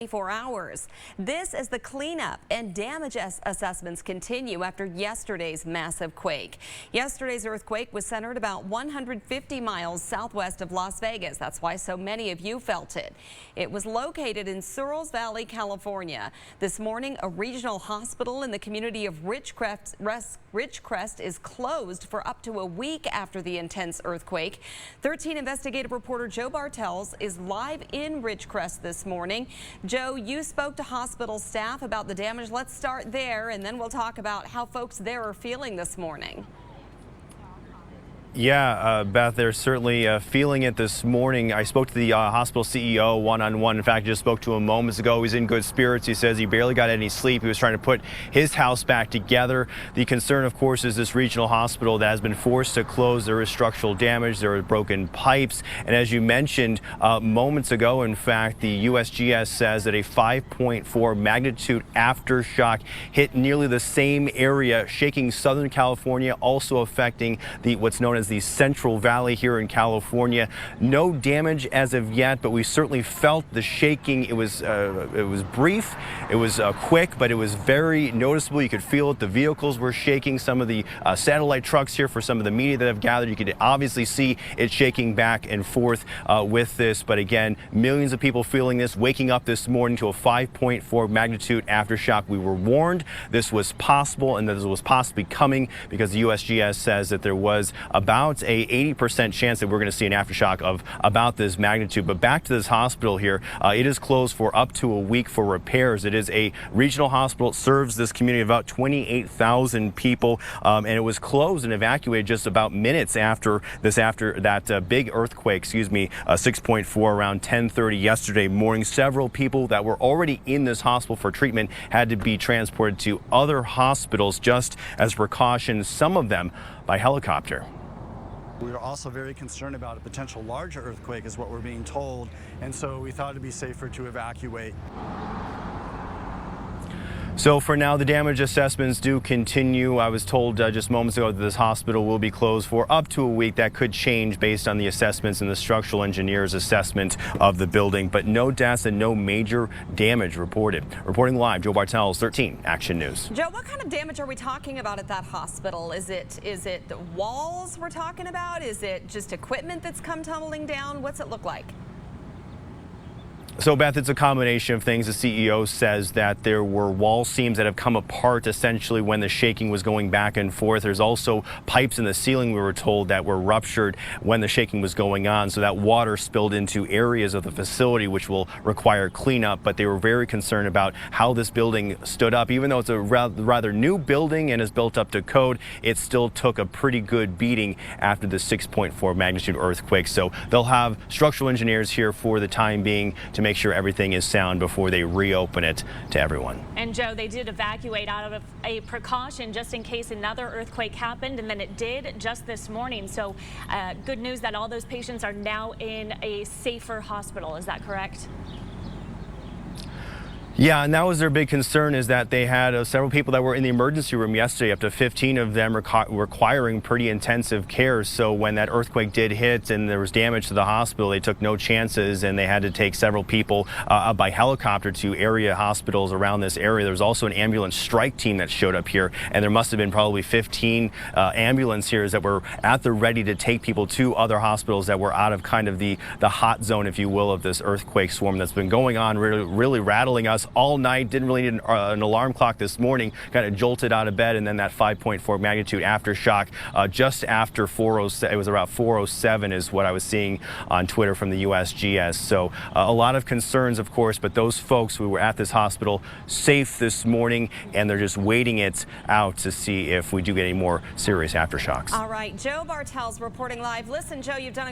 24 hours. This as the cleanup and damage assessments continue after yesterday's massive quake. Yesterday's earthquake was centered about 150 miles southwest of Las Vegas. That's why so many of you felt it. It was located in Searles Valley, California. This morning, a regional hospital in the community of Ridgecrest is closed for up to a week after the intense earthquake. 13 investigative reporter Joe Bartels is live in Ridgecrest this morning. Joe, you spoke to hospital staff about the damage. Let's start there, and then we'll talk about how folks there are feeling this morning. Yeah, Beth, they're certainly feeling it this morning. I spoke to the hospital CEO one-on-one. In fact, I just spoke to him moments ago. He's in good spirits. He says he barely got any sleep. He was trying to put his house back together. The concern, of course, is this regional hospital that has been forced to close. There is structural damage. There are broken pipes. And as you mentioned moments ago, in fact, the USGS says that a 5.4 magnitude aftershock hit nearly the same area, shaking Southern California, also affecting what's known as the Central Valley here in California. No damage as of yet, but we certainly felt the shaking. It was brief, it was quick, but it was very noticeable. You could feel it. The vehicles were shaking. Some of the satellite trucks here, for some of the media that have gathered, you could obviously see it shaking back and forth with this. But again, millions of people feeling this, waking up this morning to a 5.4 magnitude aftershock. We were warned this was possible and that this was possibly coming because the USGS says that there was about a 80% chance that we're going to see an aftershock of about this magnitude. But back to this hospital here, it is closed for up to a week for repairs. It is a regional hospital. It serves this community of about 28,000 people, and it was closed and evacuated just about minutes after that big earthquake, 6.4 around 10:30 yesterday morning. Several people that were already in this hospital for treatment had to be transported to other hospitals just as precaution, some of them by helicopter. We were also very concerned about a potential larger earthquake is what we're being told, and so we thought it'd be safer to evacuate. So for now, the damage assessments do continue. I was told just moments ago that this hospital will be closed for up to a week. That could change based on the assessments and the structural engineer's assessment of the building, but no deaths and no major damage reported. Reporting live, Joe Bartels, 13 Action News. Joe, what kind of damage are we talking about at that hospital? Is it the walls we're talking about? Is it just equipment that's come tumbling down? What's it look like? So, Beth, it's a combination of things. The CEO says that there were wall seams that have come apart essentially when the shaking was going back and forth. There's also pipes in the ceiling, we were told, that were ruptured when the shaking was going on. So that water spilled into areas of the facility, which will require cleanup. But they were very concerned about how this building stood up. Even though it's a rather new building and is built up to code, it still took a pretty good beating after the 6.4 magnitude earthquake. So they'll have structural engineers here for the time being to make sure everything is sound before they reopen it to everyone. And Joe, they did evacuate out of a precaution just in case another earthquake happened, and then it did just this morning. So good news that all those patients are now in a safer hospital. Is that correct? Yeah, and that was their big concern, is that they had several people that were in the emergency room yesterday, up to 15 of them requiring pretty intensive care. So when that earthquake did hit and there was damage to the hospital, they took no chances and they had to take several people by helicopter to area hospitals around this area. There was also an ambulance strike team that showed up here, and there must have been probably 15 ambulance here that were at the ready to take people to other hospitals that were out of kind of the hot zone, if you will, of this earthquake swarm that's been going on, really rattling us all night. Didn't really need an alarm clock this morning. Kind of jolted out of bed, and then that 5.4 magnitude aftershock just after 4:07. It was about 4:07 is what I was seeing on Twitter from the USGS. So a lot of concerns, of course, but those folks who were at this hospital safe this morning, and they're just waiting it out to see if we do get any more serious aftershocks. All right, Joe Bartels reporting live. Listen, Joe, you've done